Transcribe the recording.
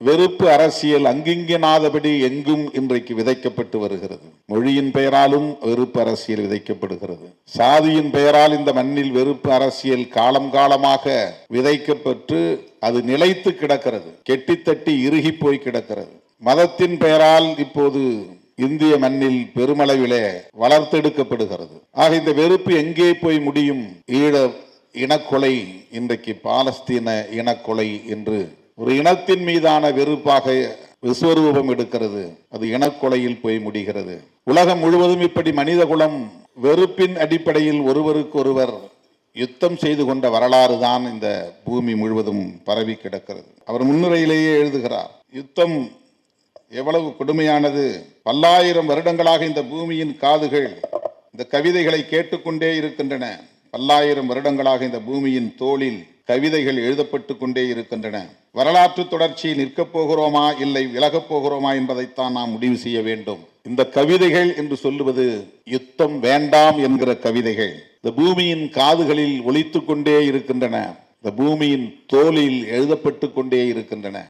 வெறுப்பு அரசியல் அங்கிங்கனாதபடி எங்கும் இன்றைக்கு விதைக்கப்பட்டு வருகிறது. மொழியின் பெயராலும் வெறுப்பு அரசியல் விதைக்கப்படுகிறது. சாதியின் பெயரால் இந்த மண்ணில் வெறுப்பு அரசியல் காலம் காலமாக விதைக்கப்பட்டு அது நிலைத்து கிடக்கிறது, கெட்டித்தட்டி இறுகி போய் கிடக்கிறது. மதத்தின் பெயரால் இப்போது இந்திய மண்ணில் பெருமளவிலே வளர்த்தெடுக்கப்படுகிறது. ஆக இந்த வெறுப்பு எங்கே போய் முடியும்? ஈழ இனக்கொலை இன்றைக்கு பாலஸ்தீன இனக்கொலை என்று ஒரு இனத்தின் மீதான வெறுப்பாக விஸ்வரூபம் எடுக்கிறது. அது இனக்கொலையில் போய் முடிகிறது. உலகம் முழுவதும் இப்படி மனித குலம் வெறுப்பின் அடிப்படையில் ஒருவருக்கு ஒருவர் யுத்தம் செய்து கொண்ட வரலாறு தான் இந்த பூமி முழுவதும் பரவி கிடக்கிறது. அவர் முன்னுரையிலேயே எழுதுகிறார், யுத்தம் எவ்வளவு கொடுமையானது. பல்லாயிரம் வருடங்களாக இந்த பூமியின் காதுகள் இந்த கவிதைகளை கேட்டுக்கொண்டே இருக்கின்றன. பல்லாயிரம் வருடங்களாக இந்த பூமியின் தோளில் கவிதைகள் எழுதப்பட்டு கொண்டே இருக்கின்றன. வரலாற்று தொடர்ச்சியில் நிற்கப் போகிறோமா இல்லை விலகப் போகிறோமா என்பதைத்தான் நாம் முடிவு செய்ய வேண்டும். இந்த கவிதைகள் என்று சொல்லுவது யுத்தம் வேண்டாம் என்கிற கவிதைகள் இந்த பூமியின் காதுகளில் ஒலித்துக் கொண்டே இருக்கின்றன. இந்த பூமியின் தோளில் எழுதப்பட்டு கொண்டே இருக்கின்றன.